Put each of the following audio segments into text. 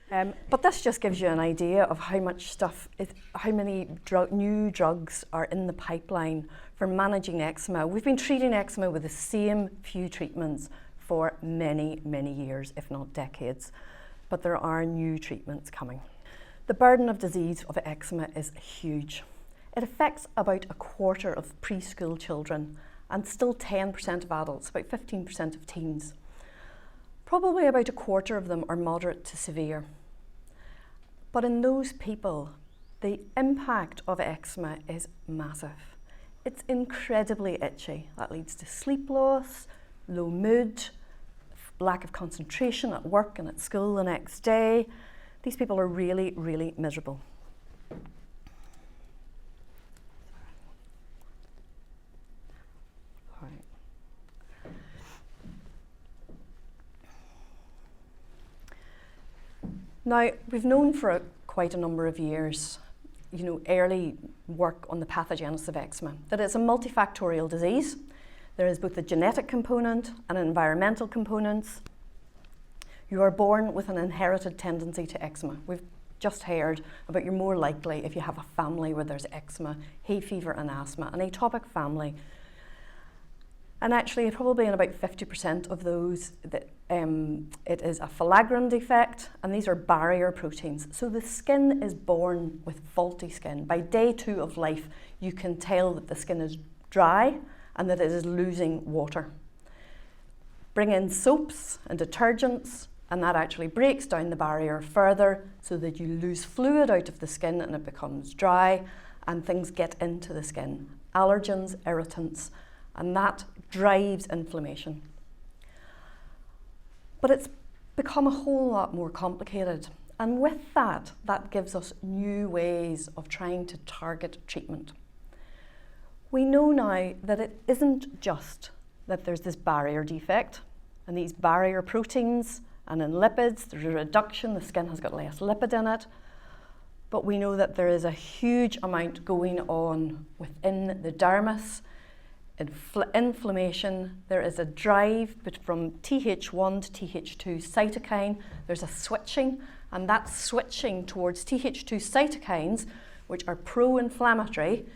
But this just gives you an idea of how much stuff, how many new drugs are in the pipeline for managing eczema. We've been treating eczema with the same few treatments for many, many years, if not decades. But there are new treatments coming. The burden of disease of eczema is huge. It affects about a quarter of preschool children and still 10% of adults, about 15% of teens. Probably about a quarter of them are moderate to severe. But in those people, the impact of eczema is massive. It's incredibly itchy. That leads to sleep loss, low mood, lack of concentration at work and at school the next day. These people are really, really miserable. Now, we've known for quite a number of years, early work on the pathogenesis of eczema, that it's a multifactorial disease. There is both a genetic component and environmental components. You are born with an inherited tendency to eczema. We've just heard about you're more likely if you have a family where there's eczema, hay fever and asthma, an atopic family. And actually, probably in about 50% of those, it is a filaggrin defect, and these are barrier proteins. So the skin is born with faulty skin. By day 2 of life, you can tell that the skin is dry and that it is losing water. Bring in soaps and detergents, and that actually breaks down the barrier further so that you lose fluid out of the skin and it becomes dry and things get into the skin. Allergens, irritants, and that drives inflammation. But it's become a whole lot more complicated. And with that, that gives us new ways of trying to target treatment. We know now that it isn't just that there's this barrier defect and these barrier proteins, and in lipids, there's a reduction, the skin has got less lipid in it. But we know that there is a huge amount going on within the dermis. Inflammation, there is a drive from Th1 to Th2 cytokine. There's a switching, and that switching towards Th2 cytokines, which are pro-inflammatory,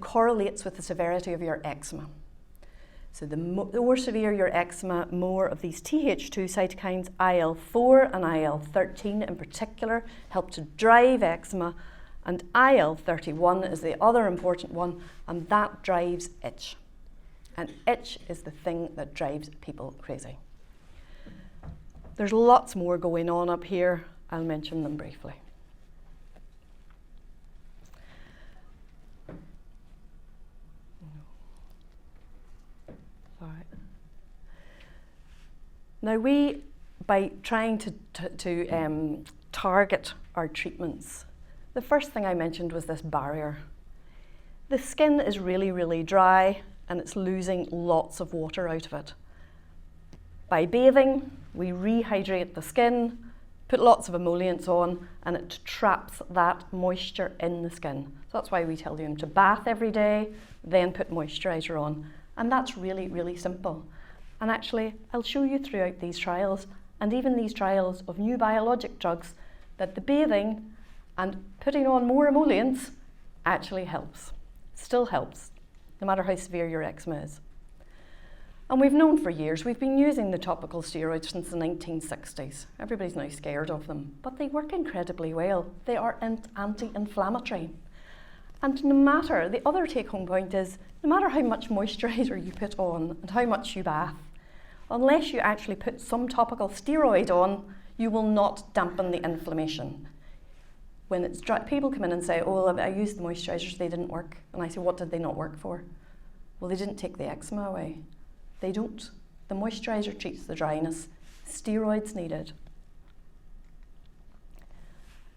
correlates with the severity of your eczema. So the more severe your eczema, more of these Th2 cytokines, IL-4 and IL-13 in particular, help to drive eczema, and IL-31 is the other important one, and that drives itch. And itch is the thing that drives people crazy. There's lots more going on up here. I'll mention them briefly. Sorry. Now by trying to target our treatments, the first thing I mentioned was this barrier. The skin is really, really dry, and it's losing lots of water out of it. By bathing, we rehydrate the skin, put lots of emollients on, and it traps that moisture in the skin. So that's why we tell them to bath every day, then put moisturizer on. And that's really, really simple. And actually, I'll show you throughout these trials, and even these trials of new biologic drugs, that the bathing and putting on more emollients actually helps, still helps, no matter how severe your eczema is. And we've known for years, we've been using the topical steroids since the 1960s. Everybody's now scared of them, but they work incredibly well. They are anti-inflammatory. And no matter, the other take-home point is, no matter how much moisturizer you put on and how much you bath, unless you actually put some topical steroid on, you will not dampen the inflammation. When it's dry, people come in and say, oh, I used the moisturizers, they didn't work. And I say, what did they not work for? Well, they didn't take the eczema away. They don't. The moisturizer treats the dryness. Steroids needed.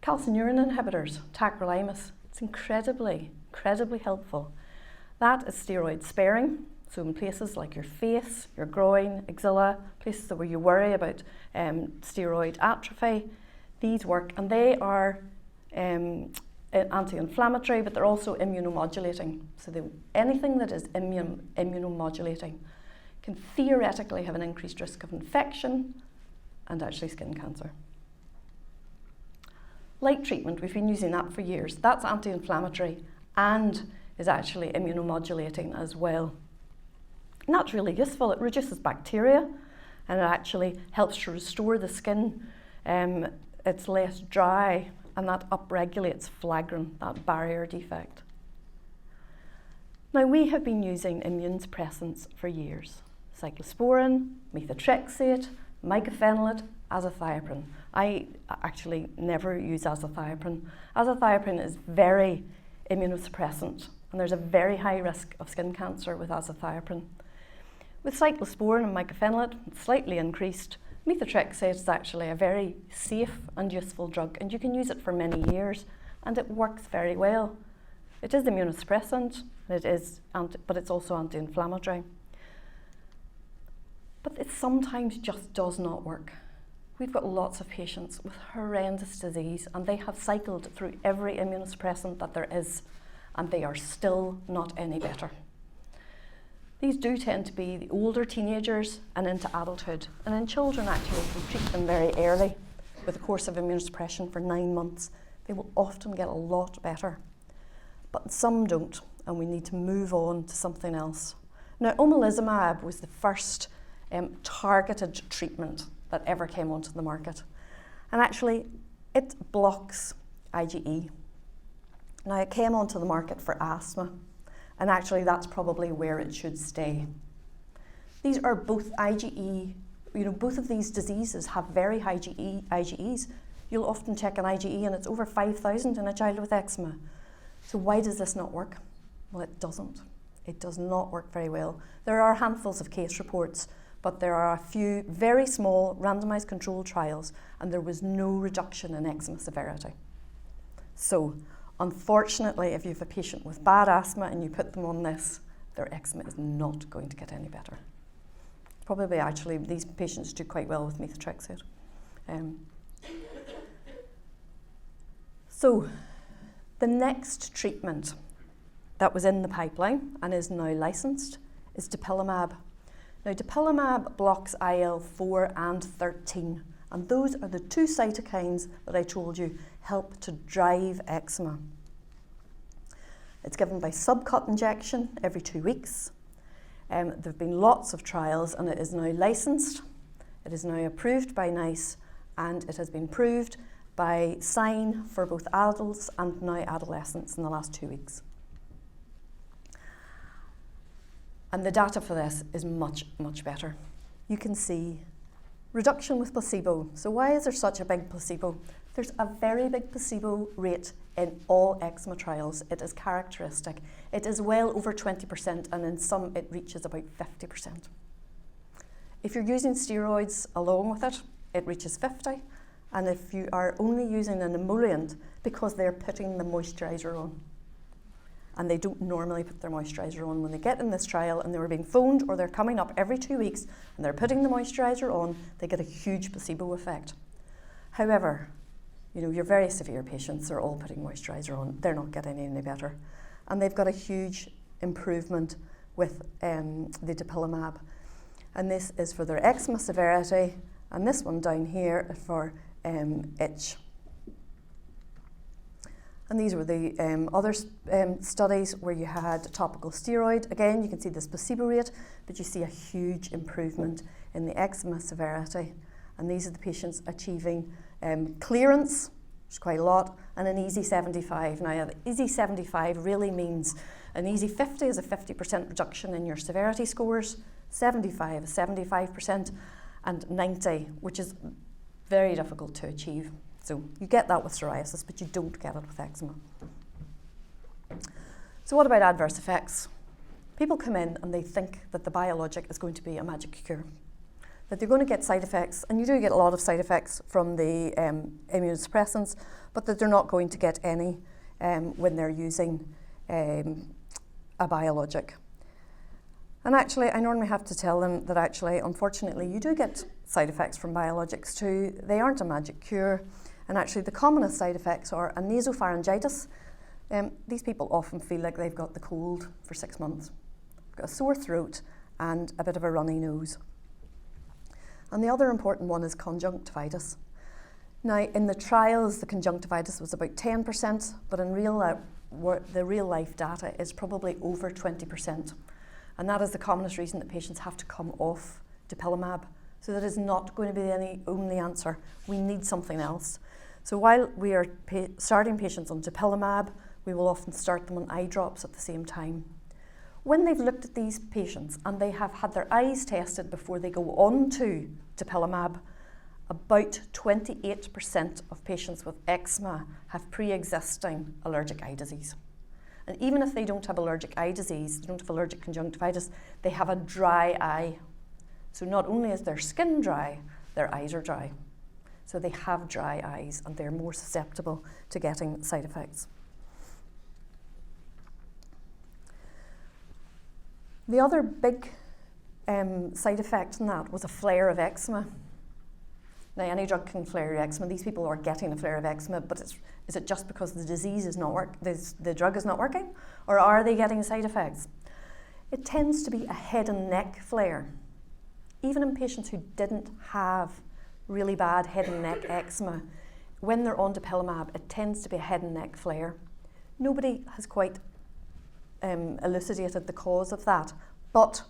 Calcineurin inhibitors, tacrolimus, it's incredibly, incredibly helpful. That is steroid sparing. So in places like your face, your groin, axilla, places where you worry about steroid atrophy, these work, and they are anti-inflammatory, but they're also immunomodulating. So anything that is immunomodulating can theoretically have an increased risk of infection and actually skin cancer. Light treatment, we've been using that for years. That's anti-inflammatory and is actually immunomodulating as well. And that's really useful. It reduces bacteria and it actually helps to restore the skin. It's less dry and that upregulates flagrin, that barrier defect. Now we have been using immune suppressants for years. Cyclosporin, methotrexate, mycophenolate, azathioprine. I actually never use azathioprine. Azathioprine is very immunosuppressant and there's a very high risk of skin cancer with azathioprine. With cyclosporin and mycophenolate, it's slightly increased. Methotrexate is actually a very safe and useful drug and you can use it for many years and it works very well. It is immunosuppressant, but it's also anti-inflammatory. But it sometimes just does not work. We've got lots of patients with horrendous disease and they have cycled through every immunosuppressant that there is and they are still not any better. These do tend to be the older teenagers and into adulthood. And in children actually, if we treat them very early with a course of immunosuppression for 9 months, they will often get a lot better. But some don't and we need to move on to something else. Now omalizumab was the first targeted treatment that ever came onto the market. And actually, it blocks IgE. Now, it came onto the market for asthma, and actually that's probably where it should stay. These are both IgE, both of these diseases have very high IgEs. You'll often check an IgE and it's over 5,000 in a child with eczema. So why does this not work? Well, it doesn't. It does not work very well. There are handfuls of case reports, but there are a few very small randomized controlled trials and there was no reduction in eczema severity. So, unfortunately, if you have a patient with bad asthma and you put them on this, their eczema is not going to get any better. Probably actually, these patients do quite well with methotrexate. So, the next treatment that was in the pipeline and is now licensed is dupilumab. Now, dupilumab blocks IL-4 and 13, and those are the two cytokines that I told you help to drive eczema. It's given by subcut injection every 2 weeks. There have been lots of trials and it is now licensed. It is now approved by NICE and it has been proved by SIGN for both adults and now adolescents in the last 2 weeks. And the data for this is much, much better. You can see reduction with placebo. So why is there such a big placebo? There's a very big placebo rate in all eczema trials. It is characteristic. It is well over 20% and in some it reaches about 50%. If you're using steroids along with it, it reaches 50%. And if you are only using an emollient, because they're putting the moisturiser on, and they don't normally put their moisturiser on when they get in this trial and they were being phoned or they're coming up every 2 weeks and they're putting the moisturiser on, they get a huge placebo effect. However, your very severe patients are all putting moisturiser on, they're not getting any better. And they've got a huge improvement with the dupilumab. And this is for their eczema severity, and this one down here for itch. And these were the other studies where you had topical steroid. Again, you can see this placebo rate, but you see a huge improvement in the eczema severity. And these are the patients achieving clearance, which is quite a lot, and an EASI 75. Now, the EASI 75 really means an EASI 50 is a 50% reduction in your severity scores, 75 is 75%, and 90, which is very difficult to achieve. So you get that with psoriasis, but you don't get it with eczema. So what about adverse effects? People come in and they think that the biologic is going to be a magic cure, that they're going to get side effects, and you do get a lot of side effects from the immunosuppressants, but that they're not going to get any when they're using a biologic. And actually, I normally have to tell them that actually, unfortunately, you do get side effects from biologics too. They aren't a magic cure. And actually, the commonest side effects are a nasopharyngitis. These people often feel like they've got the cold for 6 months. They've got a sore throat and a bit of a runny nose. And the other important one is conjunctivitis. Now, in the trials, the conjunctivitis was about 10%, but in the real life data is probably over 20%. And that is the commonest reason that patients have to come off dupilumab. So that is not going to be the only answer. We need something else. So while we are starting patients on dupilumab, we will often start them on eye drops at the same time. When they've looked at these patients and they have had their eyes tested before they go on to dupilumab, about 28% of patients with eczema have pre-existing allergic eye disease. And even if they don't have allergic eye disease, they don't have allergic conjunctivitis, they have a dry eye. So not only is their skin dry, their eyes are dry. So they have dry eyes and they're more susceptible to getting side effects. The other big side effect in that was a flare of eczema. Now, any drug can flare your eczema. These people are getting a flare of eczema, but is it just because the disease is not the drug is not working, or are they getting side effects? It tends to be a head and neck flare. Even in patients who didn't have really bad head and neck eczema, when they're on dupilumab, it tends to be a head and neck flare. Nobody has quite elucidated the cause of that, but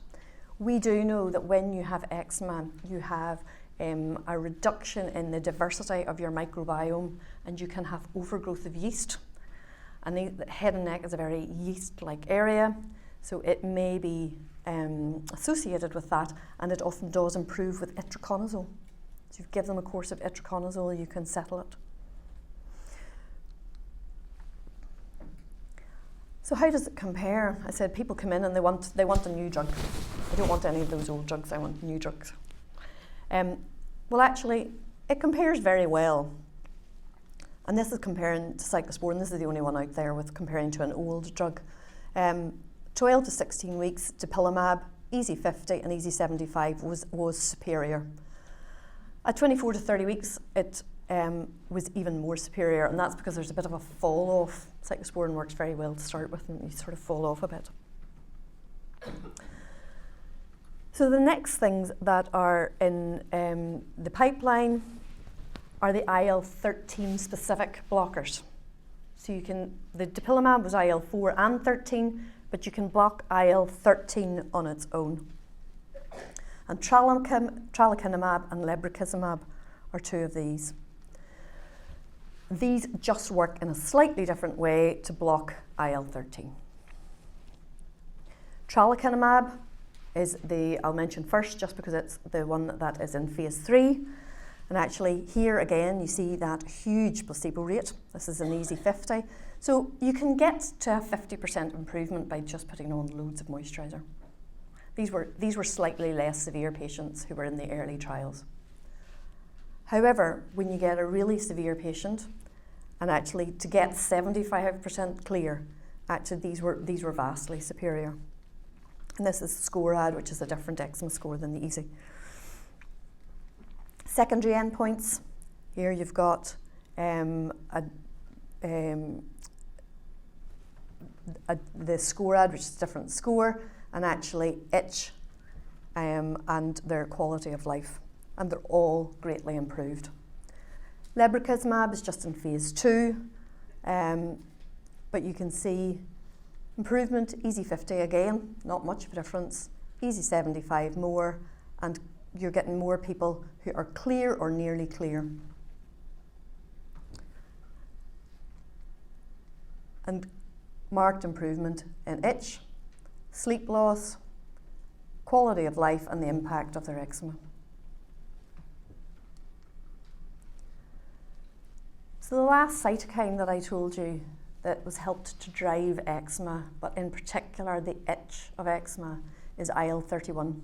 we do know that when you have eczema, you have a reduction in the diversity of your microbiome, and you can have overgrowth of yeast. And the head and neck is a very yeast-like area, so it may be associated with that, and it often does improve with itraconazole. So if you give them a course of itraconazole, you can settle it. So how does it compare? I said people come in and they want a new drug. I don't want any of those old drugs, I want new drugs. Well, actually, it compares very well. And this is comparing to cyclosporine. This is the only one out there with comparing to an old drug. 12 to 16 weeks, dupilumab, EASY 50 and EASY 75 was superior. At 24 to 30 weeks, it was even more superior, and that's because there's a bit of a fall off. Cyclosporine works very well to start with, and you sort of fall off a bit. So the next things that are in the pipeline are the IL-13 specific blockers. So the dupilumab was IL-4 and 13, but you can block IL-13 on its own. And tralokinumab and lebrikizumab are two of these. These just work in a slightly different way to block IL-13. Tralokinumab is I'll mention first just because it's the one that is in phase 3. And actually here again you see that huge placebo rate. This is an EASY 50. So you can get to a 50% improvement by just putting on loads of moisturiser. These were slightly less severe patients who were in the early trials. However, when you get a really severe patient, and actually to get 75% clear, actually these were vastly superior. And this is SCORAD, which is a different eczema score than the EASY. Secondary endpoints. Here you've got the SCORAD, which is a different score, and actually itch and their quality of life. And they're all greatly improved. Lebrikizumab is just in phase 2, but you can see improvement, EASY 50 again, not much of a difference, EASY 75 more, and you're getting more people who are clear or nearly clear. And marked improvement in itch, sleep loss, quality of life, and the impact of their eczema. So the last cytokine that I told you that was helped to drive eczema, but in particular the itch of eczema, is IL-31.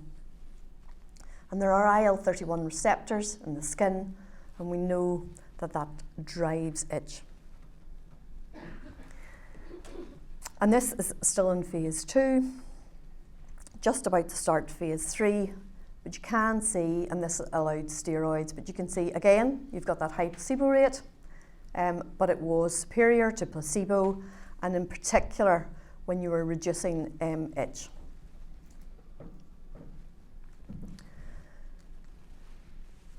And there are IL-31 receptors in the skin, and we know that that drives itch. And this is still in phase 2, just about to start phase 3, but you can see, and this allowed steroids, but you can see again, you've got that high placebo rate, but it was superior to placebo, and in particular when you were reducing itch.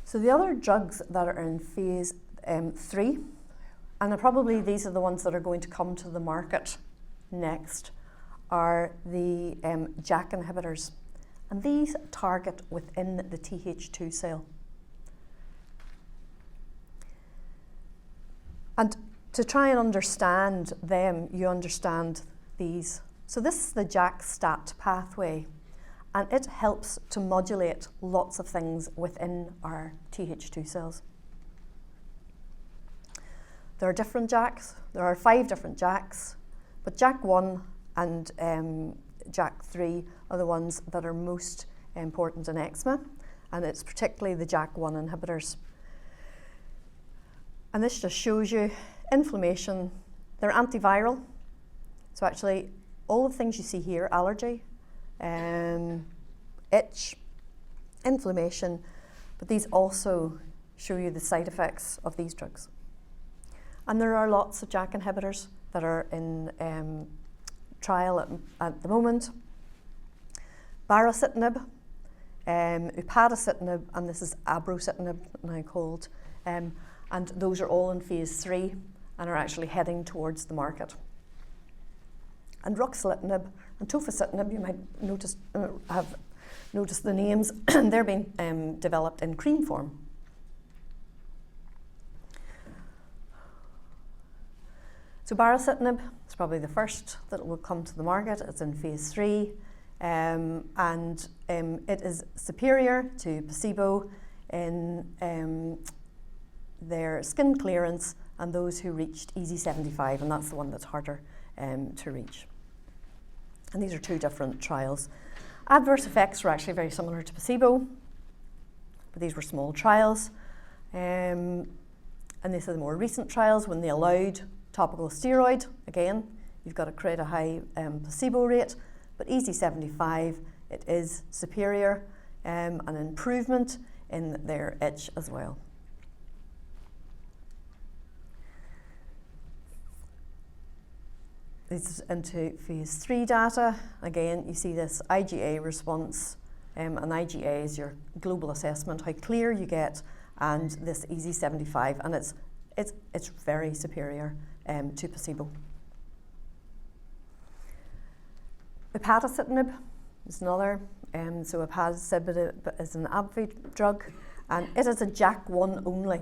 So the other drugs that are in phase three, and probably these are the ones that are going to come to the market next, are the JAK inhibitors. And these target within the Th2 cell. And to try and understand them, you understand these. So this is the JAK-STAT pathway, and it helps to modulate lots of things within our Th2 cells. There are different JAKs. There are 5 different JAKs, but JAK1 and JAK3 are the ones that are most important in eczema, and it's particularly the JAK1 inhibitors. And this just shows you inflammation. They're antiviral, so actually all the things you see here, allergy, itch, inflammation, but these also show you the side effects of these drugs. And there are lots of JAK inhibitors that are in trial at the moment. Baricitinib, upadacitinib, and this is abrocitinib now called, and those are all in phase 3 and are actually heading towards the market. And ruxolitinib and tofacitinib, you might have noticed the names, they're being developed in cream form. So baricitinib is probably the first that will come to the market. It's in phase 3, and it is superior to placebo in their skin clearance and those who reached EASI-75, and that's the one that's harder to reach. And these are 2 different trials. Adverse effects were actually very similar to placebo, but these were small trials. And these are the more recent trials when they allowed topical steroid. Again, you've got to create a high placebo rate, but EASI-75, it is superior, an improvement in their itch as well. This is into phase 3 data. Again, you see this IgA response, and IgA is your global assessment, how clear you get, and this EASI-75, and it's very superior to placebo. Upadacitinib is another, so upadacitinib is an AbbVie drug, and it is a JAK1 only,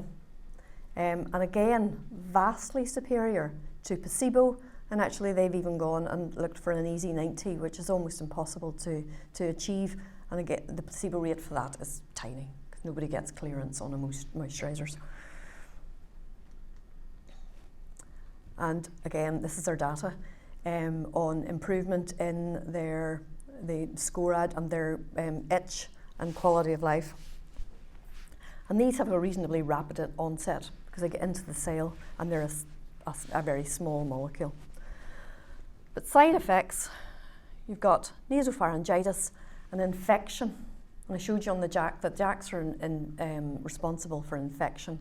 and again, vastly superior to placebo, and actually they've even gone and looked for an EASI-90, which is almost impossible to achieve, and again, the placebo rate for that is tiny, because nobody gets clearance on moisturisers. And again, this is our data on improvement in the SCORAD and their itch and quality of life. And these have a reasonably rapid onset because they get into the cell and they're a very small molecule. But side effects, you've got nasopharyngitis and infection. And I showed you on the JAK that JAKs are responsible for infection.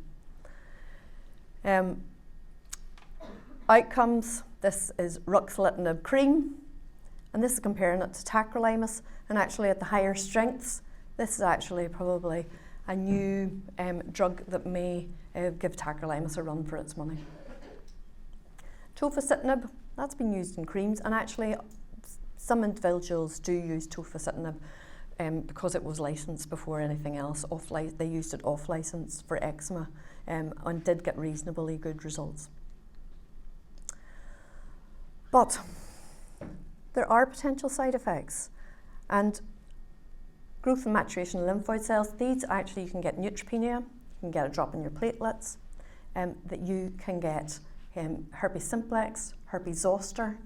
Outcomes, this is ruxolitinib cream, and this is comparing it to tacrolimus, and actually at the higher strengths, this is actually probably a new drug that may give tacrolimus a run for its money. Tofacitinib, that's been used in creams, and actually some individuals do use tofacitinib because it was licensed before anything else. They used it off license for eczema and did get reasonably good results. But there are potential side effects, and growth and maturation of lymphoid cells, these actually you can get neutropenia, you can get a drop in your platelets, that you can get herpes simplex, herpes zoster.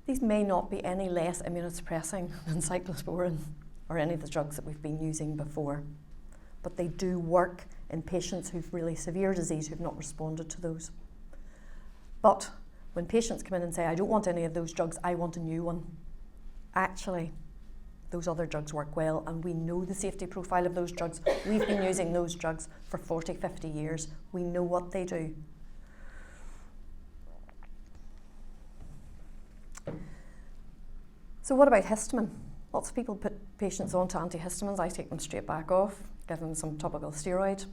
These may not be any less immunosuppressing than cyclosporin or any of the drugs that we've been using before, but they do work in patients who've really severe disease who've not responded to those. But when patients come in and say, I don't want any of those drugs, I want a new one, actually, those other drugs work well, and we know the safety profile of those drugs. We've been using those drugs for 40, 50 years. We know what they do. So what about histamine? Lots of people put patients onto antihistamines. I take them straight back off, give them some topical steroid.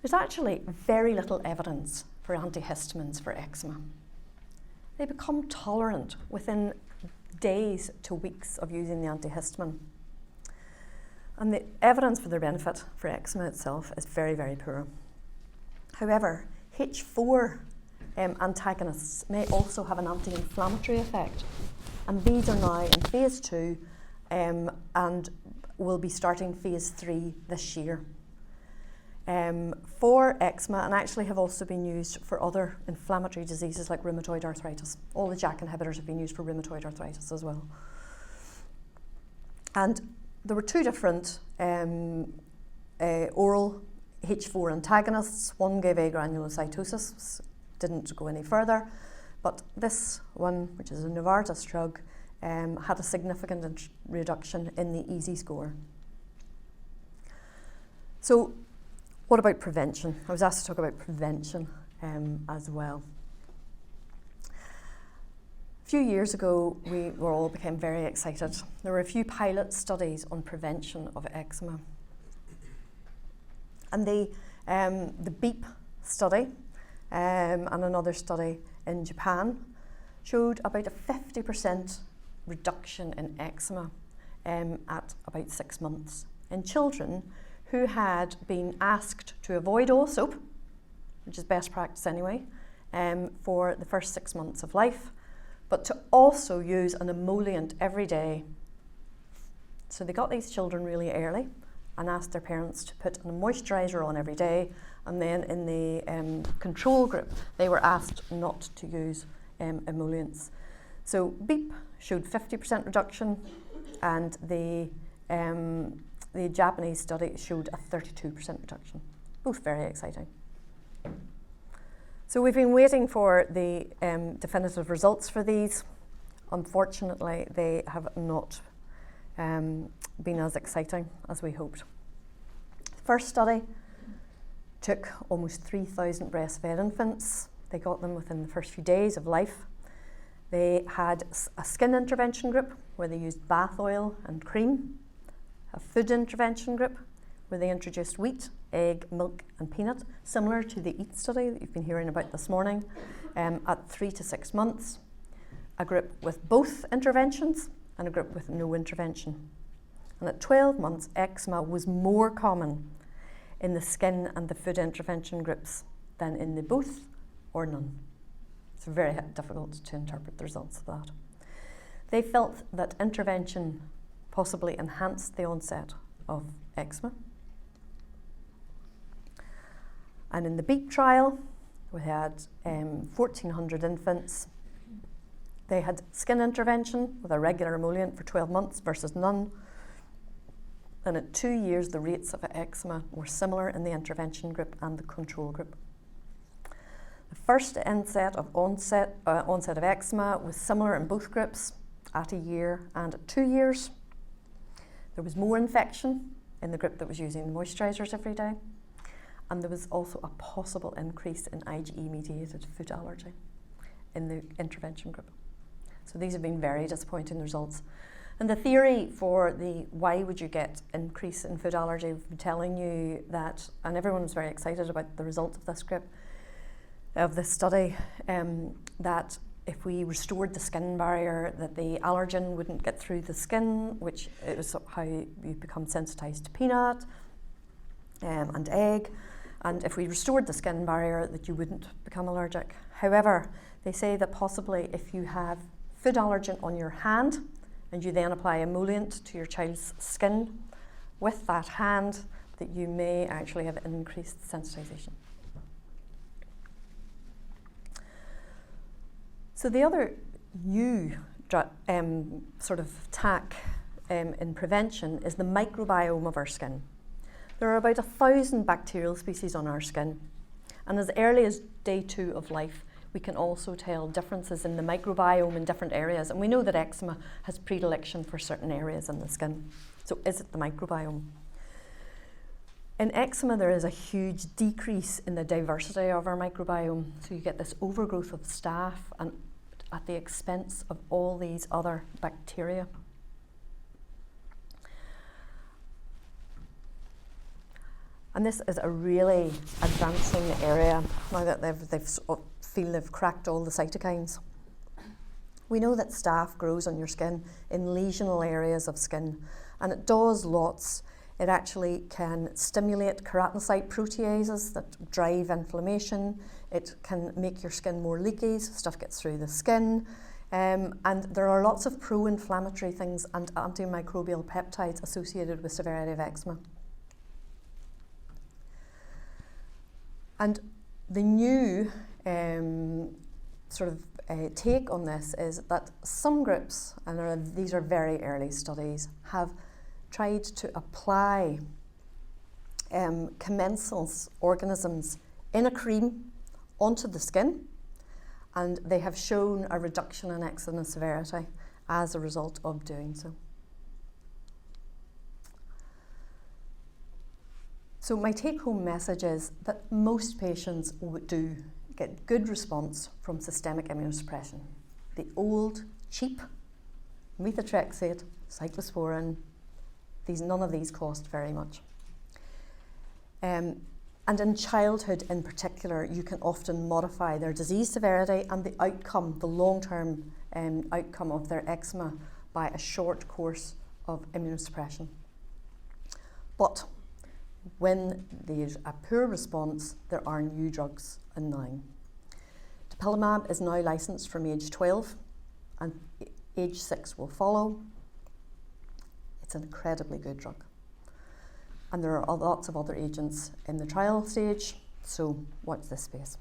There's actually very little evidence for antihistamines for eczema. They become tolerant within days to weeks of using the antihistamine. And the evidence for their benefit for eczema itself is very, very poor. However, H4 antagonists may also have an anti-inflammatory effect, and these are now in phase 2 and will be starting phase 3 this year. For eczema, and actually have also been used for other inflammatory diseases like rheumatoid arthritis. All the JAK inhibitors have been used for rheumatoid arthritis as well. And there were 2 different oral H4 antagonists. One gave agranulocytosis, didn't go any further, but this one, which is a Novartis drug, had a significant reduction in the EASI score. So, what about prevention? I was asked to talk about prevention as well. A few years ago, we all became very excited. There were a few pilot studies on prevention of eczema. And the BEEP study and another study in Japan showed about a 50% reduction in eczema at about 6 months in children who had been asked to avoid all soap, which is best practice anyway, for the first 6 months of life, but to also use an emollient every day. So they got these children really early and asked their parents to put a moisturiser on every day, and then in the control group they were asked not to use emollients. So BEEP showed 50% reduction, and the Japanese study showed a 32% reduction. Both very exciting. So we've been waiting for the definitive results for these. Unfortunately, they have not been as exciting as we hoped. The first study took almost 3,000 breastfed infants. They got them within the first few days of life. They had a skin intervention group where they used bath oil and cream, a food intervention group where they introduced wheat, egg, milk and peanut, similar to the EAT study that you've been hearing about this morning, at 3 to 6 months, a group with both interventions and a group with no intervention. And at 12 months, eczema was more common in the skin and the food intervention groups than in the both or none. It's very difficult to interpret the results of that. They felt that intervention possibly enhanced the onset of eczema. And in the BEEP trial, we had 1,400 infants. They had skin intervention with a regular emollient for 12 months versus none. And at 2 years, the rates of eczema were similar in the intervention group and the control group. The first onset of eczema was similar in both groups at a year and at 2 years. There was more infection in the group that was using the moisturisers every day, and there was also a possible increase in IgE-mediated food allergy in the intervention group. So these have been very disappointing results. And the theory for why would you get increase in food allergy, we've been telling you that, and everyone was very excited about the result of this group, of this study, that if we restored the skin barrier, that the allergen wouldn't get through the skin, which is how you become sensitized to peanut and egg. And if we restored the skin barrier, that you wouldn't become allergic. However, they say that possibly if you have food allergen on your hand and you then apply emollient to your child's skin with that hand, that you may actually have increased sensitization. So the other new sort of tack in prevention is the microbiome of our skin. There are about 1,000 bacterial species on our skin, and as early as day 2 of life, we can also tell differences in the microbiome in different areas, and we know that eczema has predilection for certain areas in the skin. So is it the microbiome? In eczema, there is a huge decrease in the diversity of our microbiome, so you get this overgrowth of staph and at the expense of all these other bacteria. And this is a really advancing area now that they've cracked all the cytokines. We know that staph grows on your skin in lesional areas of skin, and it does lots. It actually can stimulate keratinocyte proteases that drive inflammation. It can make your skin more leaky, so stuff gets through the skin. And there are lots of pro-inflammatory things and antimicrobial peptides associated with severity of eczema. And the new take on this is that some groups, and these are very early studies, have tried to apply commensal organisms in a cream onto the skin, and they have shown a reduction in eczema severity as a result of doing so. So my take-home message is that most patients do get good response from systemic immunosuppression. The old, cheap methotrexate, cyclosporin, none of these cost very much. And in childhood in particular, you can often modify their disease severity and the outcome, the long-term outcome of their eczema by a short course of immunosuppression. But when there's a poor response, there are new drugs in now. Dupilumab is now licensed from age 12 and age 6 will follow. It's an incredibly good drug. And there are lots of other agents in the trial stage, so watch this space.